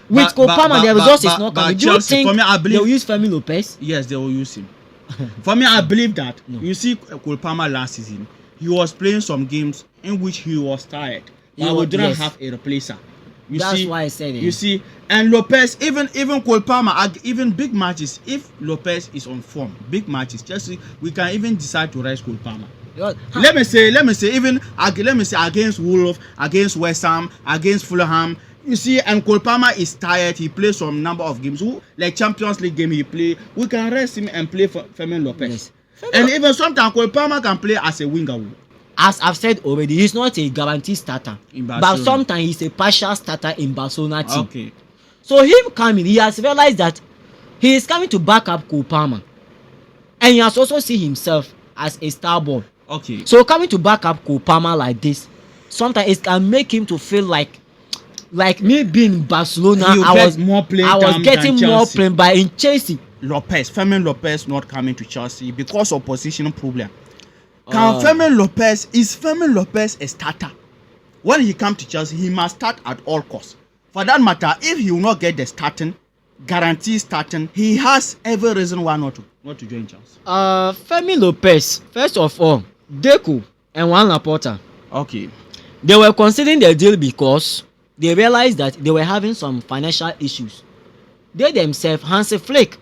With Cole Palmer, the results is not coming. Do you Chelsea, think for me, I believe, they will use Femi Lopez? Yes, they will use him. For me, I believe that. No. You see, Cole Palmer last season, he was playing some games in which he was tired. But we didn't have a replacer. That's why I said it. You see, and Lopez, even Cole Palmer, even big matches, if Lopez is on form, big matches, Chelsea, we can even decide to rest Cole Palmer. Let me say, even against Wolves, against West Ham, against Fulham. You see, and Cole Palmer is tired. He plays some number of games. Like Champions League game he play. We can rest him and play for Femi Lopez. Yes. And even sometimes Cole Palmer can play as a winger. As I've said already, he's not a guaranteed starter. But sometimes he's a partial starter in Barcelona team. Okay. So him coming, he has realized that he is coming to back up Cole Palmer. And he has also seen himself as a star boy. Okay. So coming to back up Cole Palmer like this, sometimes it can make him to feel like me being in Barcelona, I was getting more playing, but in Chelsea, Femi Lopez not coming to Chelsea because of position problem. Femi Lopez a starter? When he come to Chelsea, he must start at all costs. For that matter, if he will not get the guarantee starting, he has every reason why not to join Chelsea. Femi Lopez, first of all, Deco and Juan Laporta. Okay. They were considering the deal because they realized that they were having some financial issues. They themselves, Hansi Flick,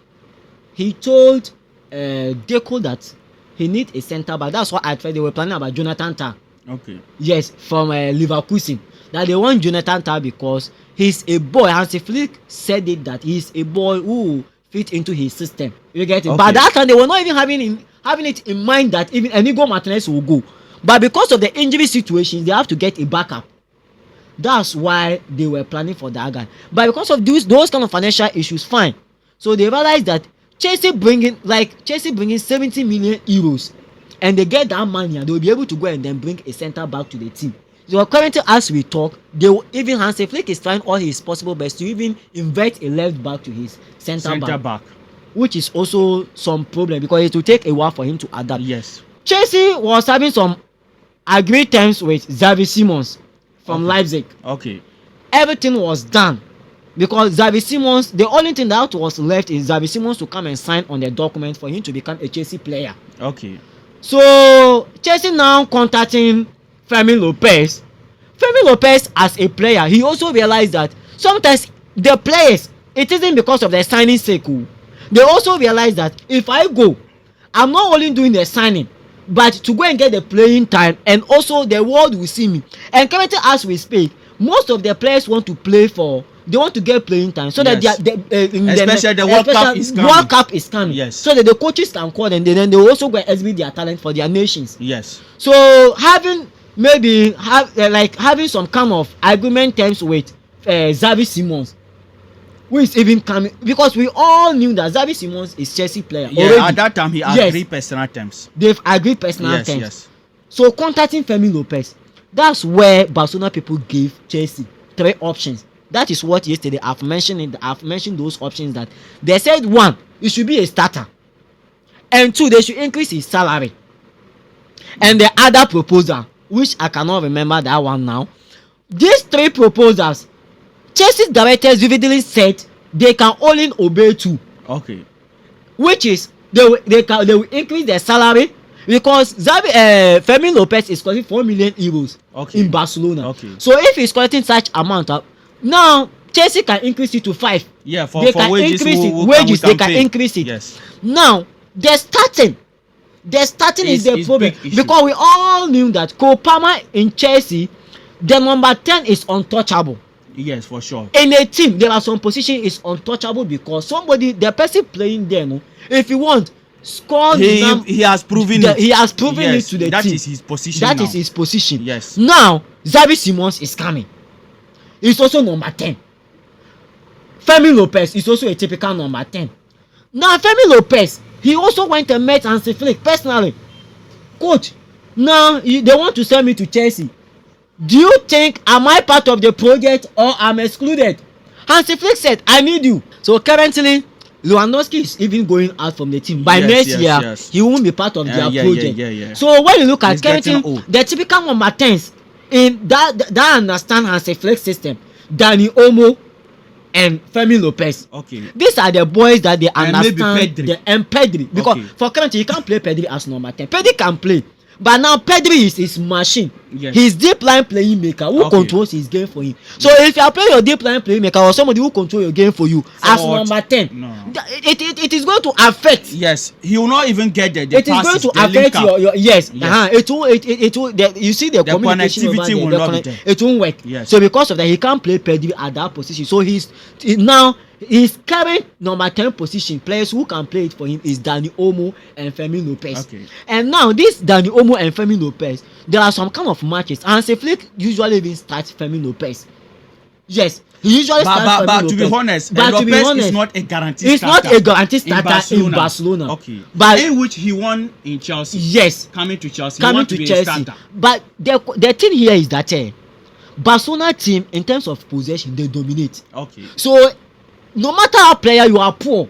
he told Deco that he needs a centre back. That's what I thought they were planning about Jonathan Tah. Okay. Yes, from Leverkusen. That they want Jonathan Tah because he's a boy. Hansi Flick said it that he's a boy who fit into his system. You get it? Okay. But that time they were not even having it in mind that even Inigo Martinez will go. But because of the injury situation, they have to get a backup. That's why they were planning for that guy. But because of those kind of financial issues, fine. So they realized that Chelsea bringing 70 million euros, and they get that money, and they will be able to go and then bring a centre back to the team. So currently, as we talk, even Hansi Flick is trying all his possible best to even invert a left back to his centre back, which is also some problem because it will take a while for him to adapt. Yes. Chelsea was having some agreed terms with Xavi Simons from Leipzig. Okay. Everything was done because Xavi Simons, the only thing that was left is Xavi Simons to come and sign on the document for him to become a Chelsea player. Okay. So Chelsea now contacting Femi Lopez. Femi Lopez as a player, he also realized that sometimes the players, it isn't because of their signing sake. They also realize that if I go, I'm not only doing the signing, but to go and get the playing time, and also the world will see me. And currently, as we speak, most of the players want to play they want to get playing time so that especially the World Cup is coming. Yes. So that the coaches can call them, then they also go and exhibit their talent for their nations. Yes. So having some kind of agreement terms with Xavi Simons, who is even coming, because we all knew that Xavi Simons is Chelsea player. Yeah, already. At that time he agreed personal terms. They've agreed personal terms. Yes. So contacting Femi Lopez, that's where Barcelona people gave Chelsea 3 options. That is what yesterday I've mentioned those options that they said 1, it should be a starter, and 2, they should increase his salary, and the other proposal, which I cannot remember that one now. These 3 proposals, Chelsea's directors vividly said they can only obey 2. Okay. Which is they will increase their salary because Femi Lopez is collecting 4 million euros in Barcelona. Okay. So if he's collecting such amount, now Chelsea can increase it to 5. Yeah, for wages, they can increase it. Yes. Now the starting is the problem because we all knew that Cole Palmer in Chelsea, the number 10 is untouchable. Yes, for sure. In a team, there are some position is untouchable because the person playing there, if you want, score. He has proven it. He has proven it to the team. That is his position. That is his position. Yes. Now, Xavi Simons is coming. He's also number 10. Femi Lopez is also a typical number 10. Now, Femi Lopez, he also went and met Hansi Flick personally. Coach, now they want to send me to Chelsea. Do you think am I part of the project or I'm excluded? Hansi Flick said, I need you. So currently, Lewandowski is even going out from the team. By next year, he won't be part of their project. So when you look at currently, the typical number 10s in that understand Hansi Flick system, Dani Olmo and Fermin Lopez. Okay. These are the boys that they And understand. maybe And Pedri. Because for currently, you can't play Pedri as number 10. Pedri can play. But now Pedri is his machine. Yes. He's deep line playing maker who controls his game for him. So if you are playing your deep line playing maker or somebody who control your game for you as number 10, it is going to affect. Yes, he will not even get the it passes, is going to affect your yes. Yes. It will you see the communication over connectivity will not be there. It won't work. Yes. So because of that, he can't play Pedri at that position. So his current number 10 position players who can play it for him is Dani Olmo and Fermin Lopez. Okay. And now this Dani Olmo and Fermin Lopez, there are some kind of matches. Hansi Flick usually even starts Fermin Lopez. Yes, he usually starts Fermin Lopez. To be honest, Lopez is not a guaranteed starter. It's not a guaranteed starter in Barcelona. Okay. But in which he won in Chelsea. Yes. Coming to Chelsea. Coming to Chelsea. But the thing here is that Barcelona team in terms of possession they dominate. Okay. So no matter how player you are poor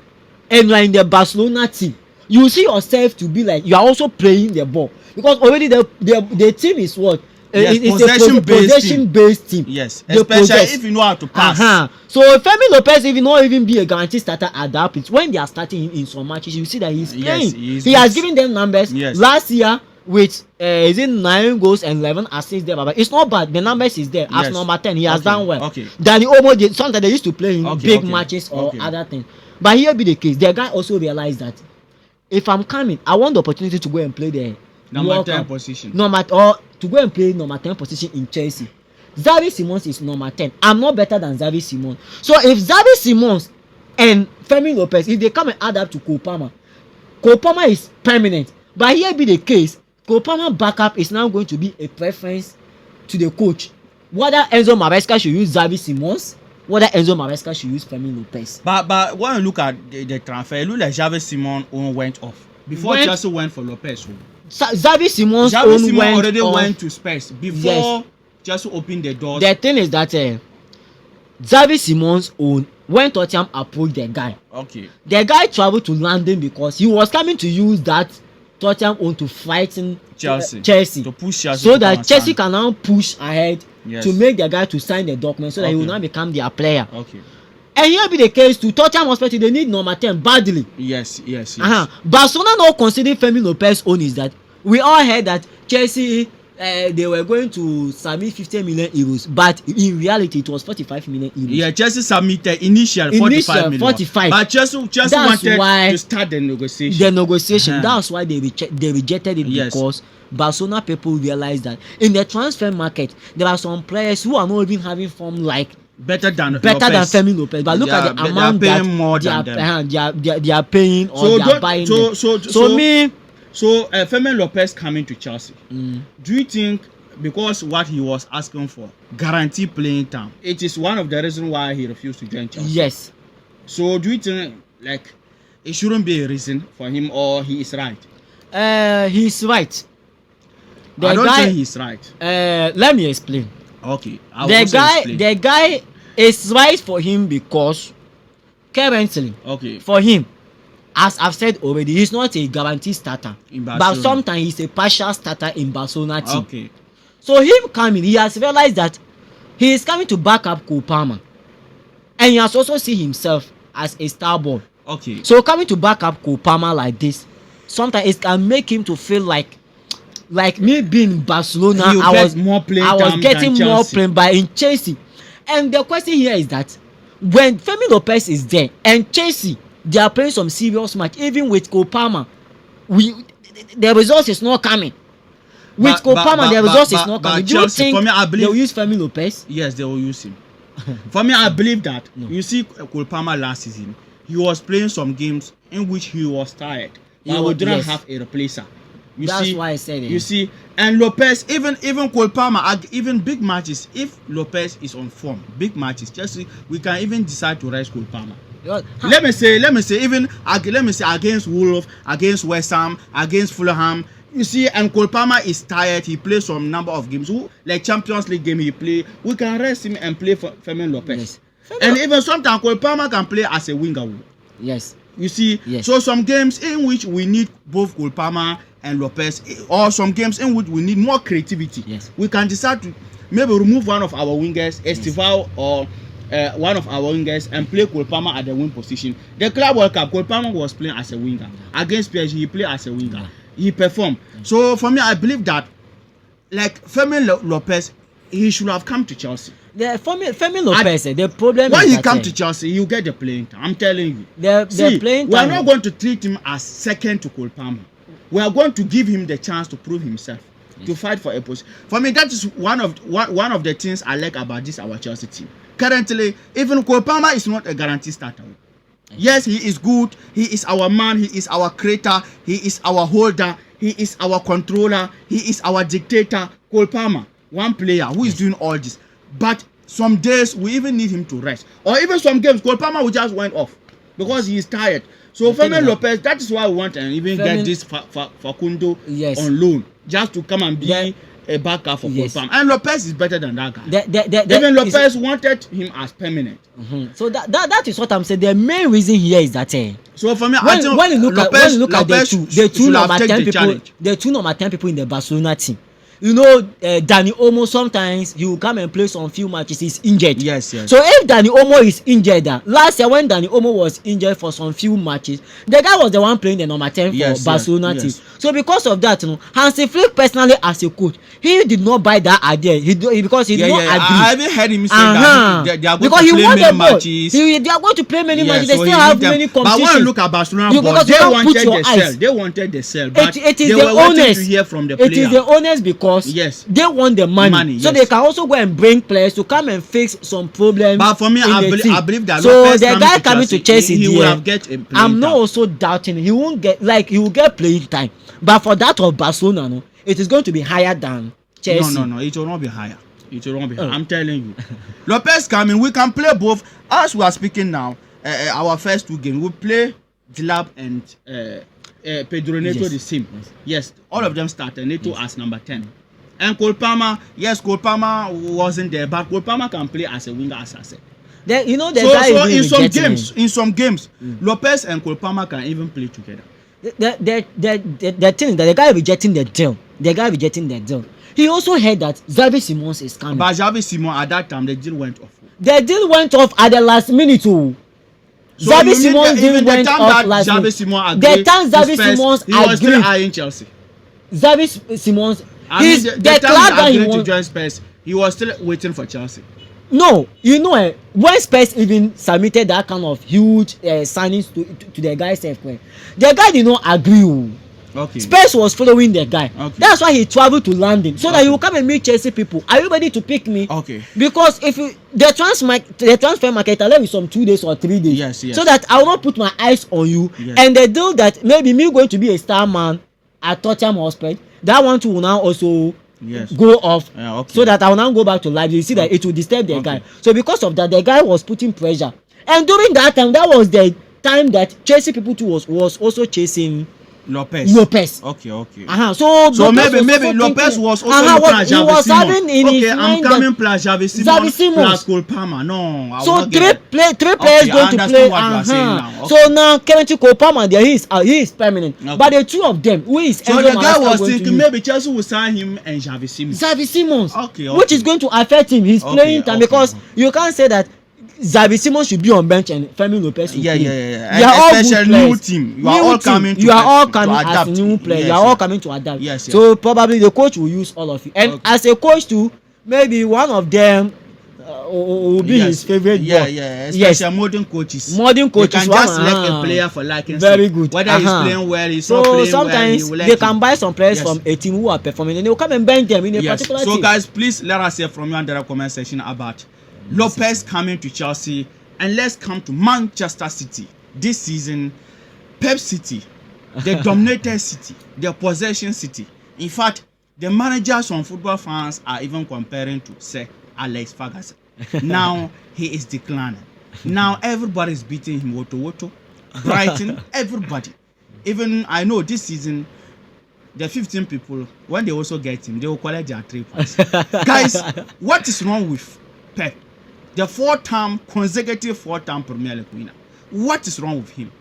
and you are in the Barcelona team, you see yourself to be like you are also playing the ball because already the team is what yes, possession based team. Yes, especially if you know how to pass. So Fermin Lopez even not even be a guaranteed starter at that place. When they are starting in some matches, you see that he's playing. Yes, he has given them numbers. Yes. Last year with is it 9 goals and 11 assists there, but it's not bad. The numbers is there. As number 10, he has done well. Okay. Dani Olmo, sometimes they used to play in big matches or other things. But here be the case. The guy also realized that if I'm coming, I want the opportunity to go and play the number 10 position. Or to go and play number 10 position in Chelsea. Xavi Simons is number 10. I'm not better than Xavi Simons. So if Xavi Simons and Fermin Lopez, if they come and add up to Cole Palmer is permanent. But here be the case. Cole Palmer backup is now going to be a preference to the coach. Whether Enzo Maresca should use Xavi Simons, whether Enzo Maresca should use Fermin Lopez. But when you look at the transfer, it looks like Xavi Simons went off before Chelsea went for Lopez. Xavi Simons already went to Spurs before Chelsea opened the doors. The thing is that Xavi Simons when Tottenham approached the guy. Okay. The guy traveled to London because he was coming to use that Tottenham to frighten Chelsea to push Chelsea so that Chelsea can now push ahead to make the guy to sign the document so that he will now become their player. Okay. And here be the case to Tottenham Hospital, they need number 10 badly. Yes. Barcelona not considering Fermin Lopez own is that we all heard that Chelsea they were going to submit 50 million euros, but in reality it was 45 million euros. Yeah, Chelsea submitted initial 45 million. 45. But Chelsea wanted to start the negotiation. That's why they rejected it because Barcelona people realized that in the transfer market there are some players who are not even having form like better than Fermin Lopez. But look at the amount that they are paying or they are buying. So Fermin Lopez coming to Chelsea. Do you think because what he was asking for, guaranteed playing time, it is one of the reasons why he refused to join Chelsea? Yes. So do you think like it shouldn't be a reason for him or he is right? He's right. I don't think he's right. Let me explain. Okay. The guy is right for him because currently, for him, as I've said already, he's not a guaranteed starter. But sometimes he's a partial starter in Barcelona team. Okay. So him coming, he has realized that he is coming to back up Cole Palmer. And he has also seen himself as a star boy. Okay. So coming to back up Cole Palmer like this, sometimes it can make him to feel like me being in Barcelona, I was getting more playing by in Chelsea. And the question here is that when Fermin Lopez is there and Chelsea, they are playing some serious match, even with Cole Palmer, the results is not coming. With Cole Palmer, the results is not coming. Do you think they will use Fermin Lopez? Yes, they will use him. For me, I believe that. No. You see, Cole Palmer last season, he was playing some games in which he was tired. But we didn't have a replacer. That's why I said it. You see, and Lopez, even Cole Palmer, even big matches, if Lopez is on form, big matches, just we can even decide to rest Cole Palmer. Let me say against Wolves, against West Ham, against Fulham. You see, and Cole Palmer is tired. He plays some number of games. Like Champions League game he play. We can rest him and play for Fermin Lopez. Yes. And even sometimes Cole Palmer can play as a winger. Yes. You see, so some games in which we need both Cole Palmer and Lopez, or some games in which we need more creativity. Yes. We can decide to maybe remove one of our wingers, Estival or one of our wingers and play Cole Palmer at the wing position. The Club World Cup, Cole Palmer was playing as a winger. Against PSG, he played as a winger. He performed. So for me, I believe that, like Femi Lopez, he should have come to Chelsea. The Femi Lopez, the problem when is he come to Chelsea, you get the playing time. I'm telling you. The playing time. We are not going to treat him as second to Cole Palmer. We are going to give him the chance to prove himself, to fight for a position. For me, that is one of the things I like about this our Chelsea team. Currently, even Cole Palmer is not a guaranteed starter. Yes, he is good. He is our man. He is our creator. He is our holder. He is our controller. He is our dictator. Cole Palmer, one player who is doing all this. But some days we even need him to rest, or even some games Cole Palmer will just went off because he is tired. So Femi Lopez, that is why we want to even get this Facundo on loan, just to come and be a backup for Cole Palmer. And Lopez is better than that guy. Even Lopez wanted him as permanent. So that is what I'm saying. The main reason here is that so for me, when you look at the two number 10 people in the Barcelona team. You know, Dani Olmo, sometimes he will come and play some few matches. He's injured. Yes. So if Dani Olmo is injured, last year when Dani Olmo was injured for some few matches, the guy was the one playing the number 10 for Barcelona team. So because of that, Hansi Flick personally as a coach, he did not buy that idea. Because he did not agree. I haven't heard him say that they are going because to play many matches. They are going to play many matches. They still have many competitions. But when you look at Barcelona, they wanted the sell. But they were waiting to hear from the player. It is the owners because they want the money. So they can also go and bring players to come and fix some problems. But for me, I believe that so the guy coming to Chelsea, he will have get a I'm not also doubting he won't get, like, he will get playing time. But for that of Barcelona, it is going to be higher than Chelsea. No, it will not be higher. It will not be higher. I'm telling you. Lopez coming, we can play both. As we are speaking now, our first two games, we play Dilab and Pedro Neto the same. Yes, all of them started. Neto as number 10. And Cole Palmer, Cole Palmer wasn't there, but Cole Palmer can play as a winger, as I said. In some games, Lopez and Cole Palmer can even play together. The thing is that the guy rejecting the deal. He also heard that Xavi Simons is coming. But Xavi Simons at that time, the deal went off. The deal went off at the last minute too. So Xavi Simons deal went off last minute. The time Xavi Simons agreed, he was still eyeing Chelsea. Xavi Simons, the club that he agreed to join Spurs, he was still waiting for Chelsea. No, you know, when Spurs even submitted that kind of huge signings to the guy, the guy did not agree. Okay. Spurs was following the guy. Okay. That's why he traveled to London so that he will come and meet Chelsea people. Are you ready to pick me? Okay. Because if the transfer market allow you some 2 days or 3 days, yes. so that I will not put my eyes on you. Yes. And the deal that maybe me going to be a star man at Tottenham Hotspur, that one too will now also go off, so that I will now go back to Leipzig. You see that it will disturb the guy. So because of that, the guy was putting pressure, and during that time, that was the time that Chelsea people too was also chasing Lopez. Okay. So maybe Lopez was also looking at Xavi Simons. I'm coming plus Xavi Simons plus Cole Palmer. No, so three players going to play. So now currently Cole Palmer there, he is permanent. But the two of them, who is so the guy was thinking maybe Chelsea will sign him and Xavi Simons. Which is going to affect him his playing time, because you can't say that Xavi Simons should be on bench and Femi Lopez should play. They are all good players. New team. You are all coming as new players. You are all coming to adapt. So probably the coach will use all of you. And as a coach too, maybe one of them will be his favorite boy. Especially modern coaches. They can just select a player for liking. Very good. Whether he's playing well, he's not playing well. So sometimes they can buy some players from a team who are performing, and they will come and bench them in a particular team. So guys, please let us hear from you in the comment section about Lopez coming to Chelsea. And let's come to Manchester City. This season, Pep City, the dominated city, the possession city. In fact, the managers and football fans are even comparing to Sir Alex Ferguson. Now he is declining. Now everybody is beating him. Woto, Brighton, everybody. Even I know this season, the 15 people, when they also get him, they will collect their 3 points. Guys, what is wrong with Pep? The consecutive 4-time Premier League winner. What is wrong with him?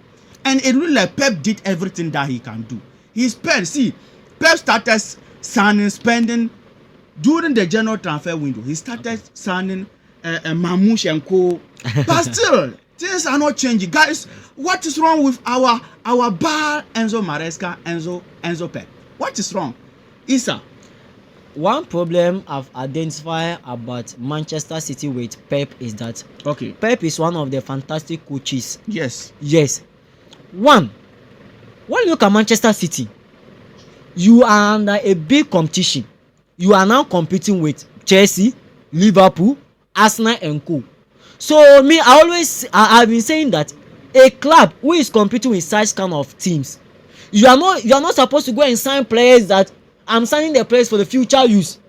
And it looks like Pep did everything that he can do. Pep started spending during the general transfer window. He started signing Mamouche and co. But still, things are not changing, guys. What is wrong with our bar Enzo Maresca, Enzo Pep? What is wrong, Issa? One problem I've identified about Manchester City with Pep is that Pep is one of the fantastic coaches. Yes. One, when you look at Manchester City, you are under a big competition. You are now competing with Chelsea, Liverpool, Arsenal and co. So me, I've been saying that a club who is competing with such kind of teams, you are not supposed to go and sign players that I'm signing the players for the future use.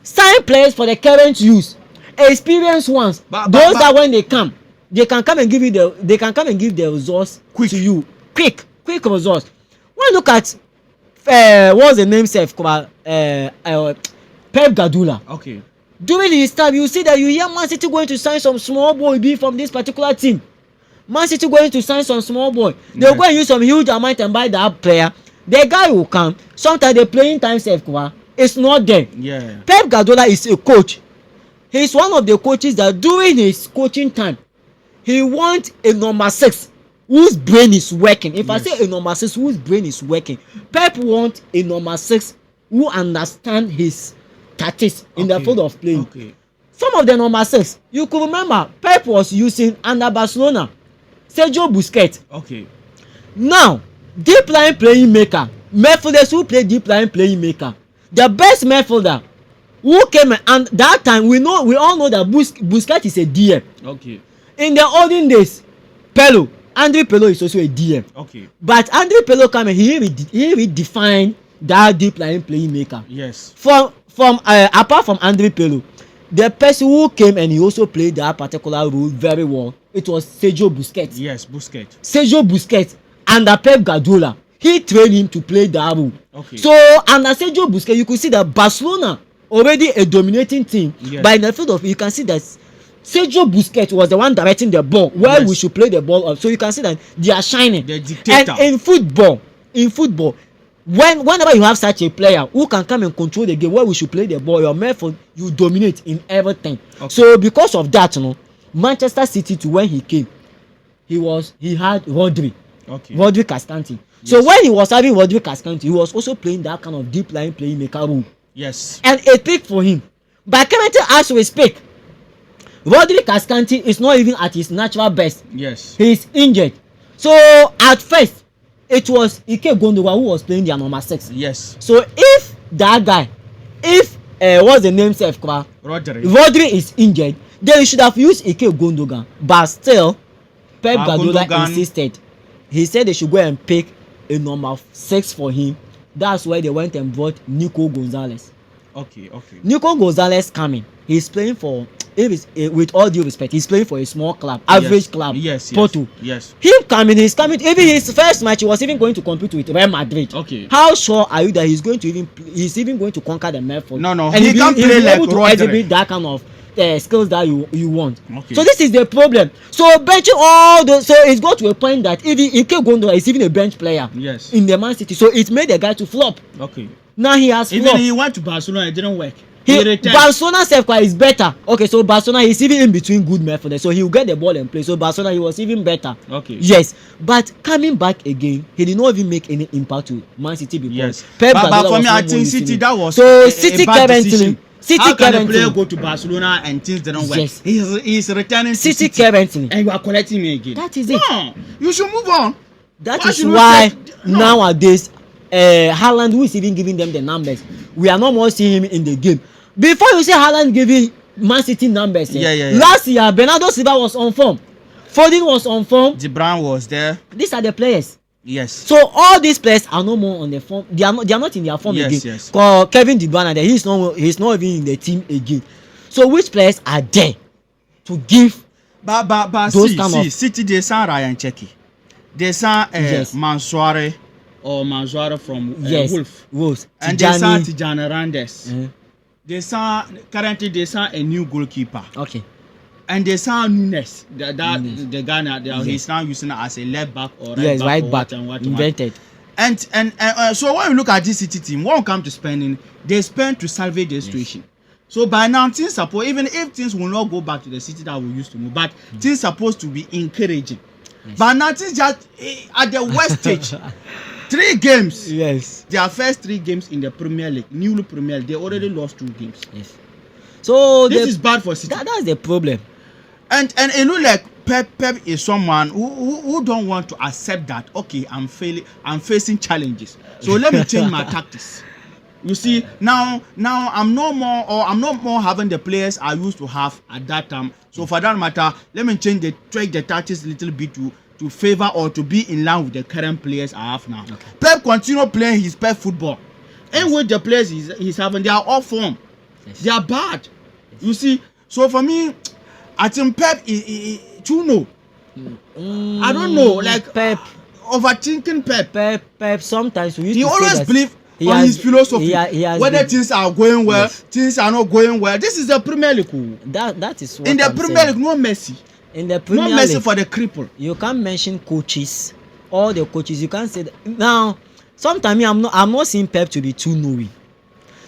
Sign players for the current use. Experienced ones. Those that when they come, they can come and give you the results to you. Quick results. When you look at what's the name self? Pep Guardiola. Okay. During his time, you see that you hear Man City going to sign some small boy be from this particular team. Man City going to sign some small boy. They'll go and use some huge amount and buy that player. The guy will come. Sometimes the playing time self it's not there. Yeah. Pep Guardiola is a coach. He's one of the coaches that during his coaching time, he wants a number 6 whose brain is working. If I say a number 6 whose brain is working, Pep wants a number 6 who understand his tactics in the field of playing. Some of the number 6, you could remember Pep was using under Barcelona, Sergio Busquets. Now, deep line playing maker, midfielders who play deep line playing maker. The best midfielder who came, and that time we all know that Busquets is a DM. In the olden days, Andre Pirlo is also a DM. But Andre Pirlo came and he redefined that deep line playing maker. From apart from Andre Pirlo, the person who came and he also played that particular role very well, it was Sergio Busquets. Sergio Busquets under Pep Guardiola, he trained him to play that role. So under Sergio Busquets, you could see that Barcelona already a dominating team. But in the field of, you can see that Sergio Busquets was the one directing the ball where we should play the ball up. So you can see that they are shining. The dictator. And in football, whenever you have such a player who can come and control the game where we should play the ball, your method, you dominate in everything. So because of that, Manchester City, to when he came, he had Rodri. Rodri Cascante. So when he was having Rodri Cascante, he was also playing that kind of deep line playing maker role. And it picked for him. But currently, as we speak, Rodri Cascante is not even at his natural best. He is injured. So at first, it was Ike Gundogan who was playing their number 6. So if that guy, what's the name self? Rodri is injured, then you should have used Ike Gundogan. But still, Pep Guardiola insisted. He said they should go and pick a number 6 for him. That's why they went and brought Nico Gonzalez. Nico Gonzalez coming. He's playing for, with all due respect, he's playing for a small club, average club. Porto. Him coming, he's coming. Even his first match, he was even going to compete with Real Madrid. How sure are you that he's even going to conquer the method? No. And he can play like Rodri. That kind of skills that you want. So this is the problem. So benching all those, so it's got to a point that even Ike Gundogan is even a bench player in the Man City. So it made the guy to flop. Now he has flopped. Even he went to Barcelona, it didn't work. Barcelona self is better. So Barcelona is even in between good midfielders, so he will get the ball and play. So Barcelona, he was even better. Yes, but coming back again, he did not even make any impact to Man City because Pep Guardiola for me, I think City that was so City currently. How can a player go to Barcelona and things didn't work? He's returning to City currently, and you are collecting me again. That is it. No, you should move on. That is why nowadays, Haaland, who is even giving them the numbers, we are not more seeing him in the game. Before you say Haaland giving Man City numbers, last year Bernardo Silva was on form, Foden was on form, De Bruyne was there. These are the players. So all these players are no more on the form. They are not in their form again. Because Kevin De Bruyne, he's not even in the team again. So which players are there to give? But see, City they signed Ryan Cherki. They signed Mansoire from Wolves. And they signed Tijani Randes. Currently they signed a new goalkeeper. And they signed Nunes. The Ghana, he's now using it as a left back or right back. Invented. And so when you look at this City team, when it comes to spending, they spend to salvage the situation. So by now, things supposed, even if things will not go back to the city that we used to move, but things supposed to be encouraging. Yes. But now things just at the worst stage. 3 games. Yes. Their first 3 games in the Premier League, new Premier League, they already lost 2 games. Yes. So this is bad for City. That's the problem. And it look like Pep is someone who don't want to accept that. Okay, I'm facing challenges. So let me change my tactics. You see, now I'm not more having the players I used to have at that time. So for that matter, let me tweak the tactics a little bit to favor or to be in line with the current players I have now. Okay. Pep continue playing his Pep football. Yes. And with the players he's having, they are all form. Yes. They are bad. Yes. You see, so for me, I think Pep is too no. I don't know, like Pep overthinking Pep. Pep sometimes we used he to always say believe on his philosophy. He has whether been, things are going well, yes. Things are not going well. This is the Premier League. That is what in the I'm Premier saying. League, no mercy. In the Premier no mercy League, for the cripple. You can't mention coaches, all the coaches. You can't say that. Now, sometimes I'm not seeing Pep to be too knowing.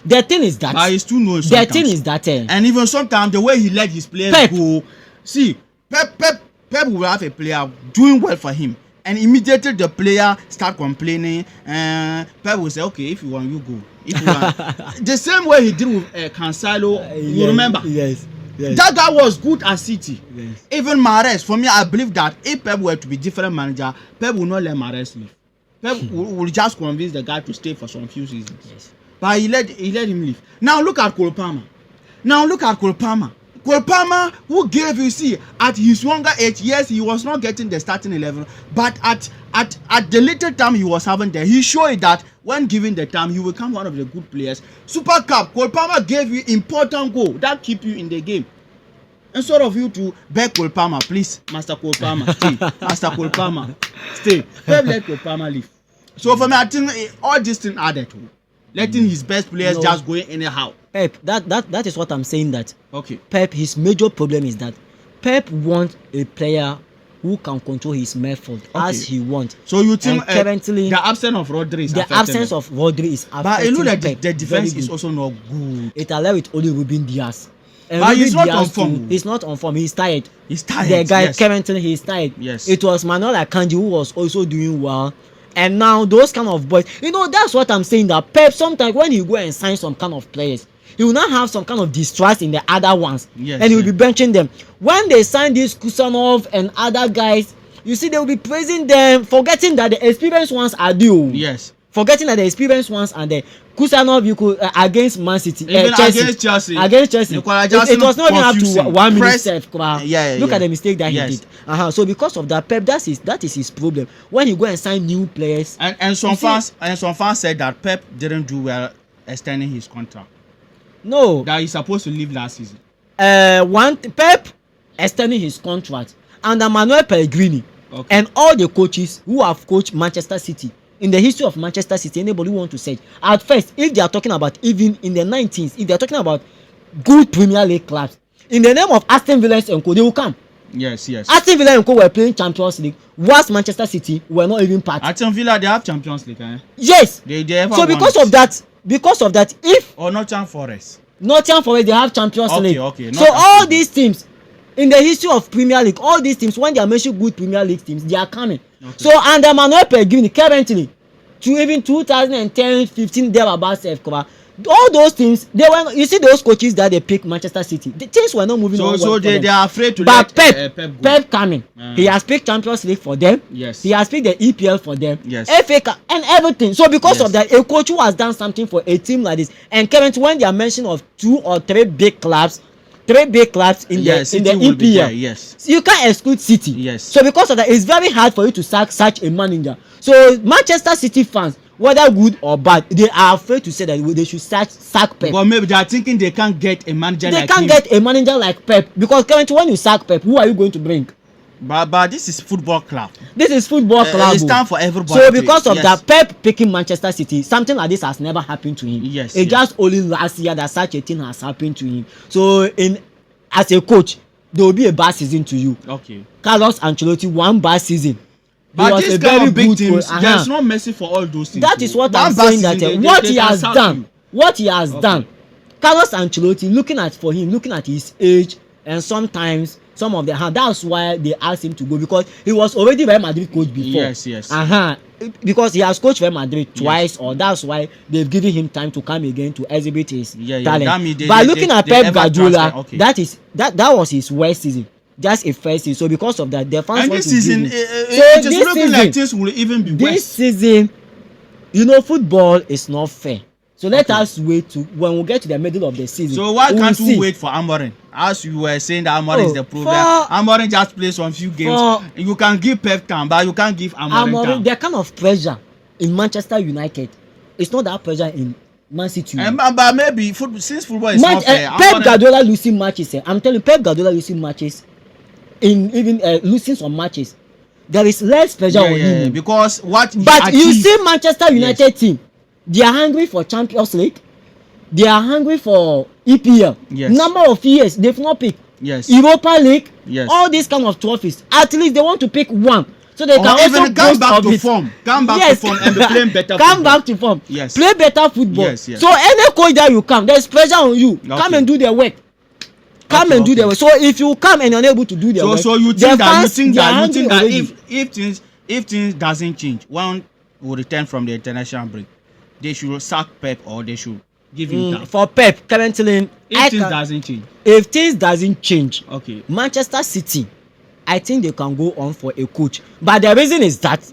The thing is that. But he's too knowing. The thing is that. And even sometimes the way he let his players go. See, Pep will have a player doing well for him, and immediately the player start complaining, and Pep will say, "Okay, if you want, you go." If you want. The same way he did with Cancelo. You remember? Yes. Yes. That guy was good at City. Yes. Even Mahrez, for me, I believe that if Pep were to be different manager, Pep will not let Mahrez leave. Pep will just convince the guy to stay for some few seasons. Yes. But he let him leave. Now look at Cole Palmer. Cole Palmer, who gave you, see, at his younger age, yes, he was not getting the starting 11, but at the little time he was having there, he showed that when given the time, he will become one of the good players. Super Cup, Cole Palmer gave you important goal that keep you in the game. Instead of you to beg Cole Palmer, please, Master Cole Palmer, stay. Master Cole Palmer, stay. Pep let Cole Palmer leave. So for me, I think all these things added to letting his best players just go anyhow. Pep, that is what I'm saying. That okay. Pep, his major problem is that Pep wants a player who can control his method as he wants. So you think currently the absence of Rodri is affecting but it look like the defense is also not good. It allowed with only Ruben Diaz. But he's not on form. He's not on form. He's tired. The guy currently he's tired. Yes. It was Manuel Akanji who was also doing well. And now those kind of boys, that's what I'm saying, that Pep sometimes when he go and sign some kind of players, he will not have some kind of distrust in the other ones. Yes, and he will be benching them. When they sign this Kusanov and other guys, you see they will be praising them, forgetting that the experienced ones are due. Yes. Forgetting that the experienced ones are there. Kusanov, you could against Man City, against Chelsea. It was not even up to 1 minute safe. Look at the mistake that he did. So because of that, Pep, that is his problem. When he go and sign new players, and some fans said that Pep didn't do well extending his contract. No, that he's supposed to leave last season. Pep extending his contract under Manuel Pellegrini and all the coaches who have coached Manchester City. In the history of Manchester City, anybody want to say at first, if they are talking about even in the 19s, if they are talking about good Premier League clubs, in the name of Aston Villa and Co, they will come. Yes. Aston Villa and Co were playing Champions League, whilst Manchester City were not even part. Aston Villa, they have Champions League, eh? Yes. They ever so because of that, if or Nottingham Forest, they have Champions League. Okay. So all these teams in the history of Premier League, all these teams, when they are mentioning good Premier League teams, they are coming. Okay. So under Manuel Pellegrini currently to even 2010-15 they were about self cover. All those teams, they were. You see those coaches that they picked Manchester City. The things were not moving on. So they are afraid to let Pep go. Pep coming. He has picked Champions League for them. Yes. He has picked the EPL for them. Yes. FA Cup and everything. So because of that, a coach who has done something for a team like this, and currently when they are mentioned of 2 or 3 big clubs in the EPL, yes, you can't exclude City. Yes. So because of that, it's very hard for you to sack such a manager. So Manchester City fans, whether good or bad, they are afraid to say that they should sack Pep. But maybe they are thinking they can't get a manager like him. They can't get a manager like Pep because currently when you sack Pep, who are you going to bring? But this is football club. It's time for everybody. So because of that, Pep picking Manchester City, something like this has never happened to him. Yes. Just only last year that such a thing has happened to him. So as a coach, there will be a bad season to you. Okay. Carlos Ancelotti, 1 bad season. But this kind of big teams, there's no mercy for all those things. That is what I'm saying. That what he has done, Carlos Ancelotti looking at his age, and sometimes some of the hand, that's why they asked him to go, because he was already Real Madrid coach before. Yes. Because he has coached Real Madrid twice, or that's why they've given him time to come again to exhibit his talent. But looking at Pep Guardiola, that was his worst season. Just a first season. So because of that, the fans and want this to season, give him. it is looking like things will even be worse. This season, football is not fair. So let us wait to when we get to the middle of the season. So why can't we wait for Amorim? As you were saying, that Amorim is the problem. Amorim just plays some few games. You can give Pep time, but you can't give Amorim time. The kind of pressure in Manchester United, it's not that pressure in Man City. But maybe since football is not fair, Pep Guardiola losing matches. I'm telling you, Pep Guardiola losing matches, in even losing some matches, there is less pressure on him. Because what? But you see, Manchester United team. They are hungry for Champions League. They are hungry for EPL. Number of years they've not picked. Europa League. All these kind of trophies. At least they want to pick one, so they can also come back to form. Come back to form and be playing better. Come back to form. Play better football. So any coach that you come, there's pressure on you. Come and do their work. Come and do their work. So if you come and you're unable to do their work, so you think that if things doesn't change, one will return from the international break, they should sack Pep, or they should give him time. For Pep, currently, if things doesn't change, okay, Manchester City, I think they can go on for a coach. But the reason is that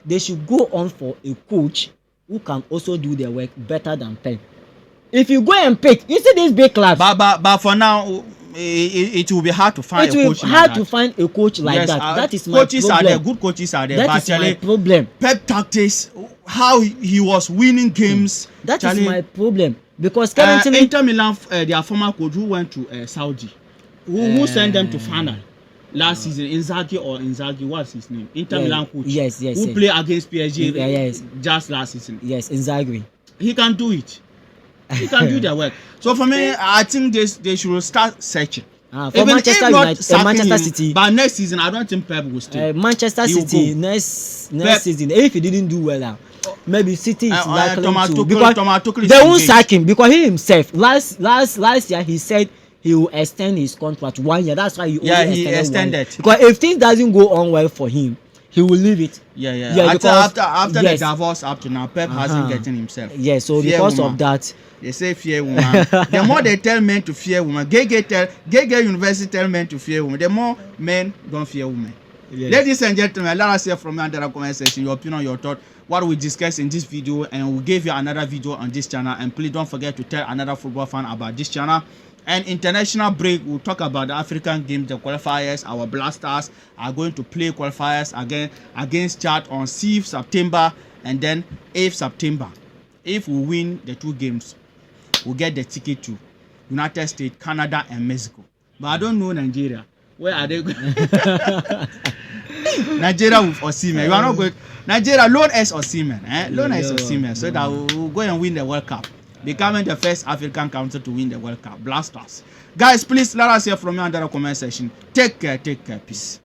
they should go on for a coach who can also do their work better than Pep. If you go and pick, you see these big clubs. But for now, it will be hard to find a coach. It will be hard to find a coach like that. That is my coaches problem. Are there, good coaches are there. That is my problem. Pep tactics, how he was winning games. That is my problem. Because currently, Inter Milan, their former coach who went to Saudi, who sent them to final last season, Inzaghi, what's his name? Inter Milan coach. Yes. Who played against PSG just last season. Yes, Inzaghi. He can do it. He can do their work. So for me, I think they should start searching. For Manchester United, Manchester City. But next season, I don't think Pep will stay. Manchester City next season, if he didn't do well, maybe City is likely to, because they won't sack him, because he himself last year he said he will extend his contract 1 year. That's why he extended. Because if things doesn't go on well for him, he will leave it. After the divorce up to now, Pep hasn't gotten himself. So because of that, they say fear woman. The more they tell men to fear women, Gege University tell men to fear women, the more men don't fear women. Ladies and gentlemen, let us hear from you under the comment section your opinion, your thought, what we discussed in this video, and we'll give you another video on this channel. And please don't forget to tell another football fan about this channel. And international break, we'll talk about the African games, the qualifiers. Our Blasters are going to play qualifiers again against Chad on 6th September and then 8th September. If we win the 2 games, we'll get the ticket to United States, Canada, and Mexico. But I don't know Nigeria. Where are they going? Nigeria with Osimhen. You are not going. Nigeria, loan us Osimhen. Loan us Osimhen so that we'll go and win the World Cup. Becoming the first African country to win the World Cup. Blasters. Guys, please let us hear from you under the comment section. Take care. Peace.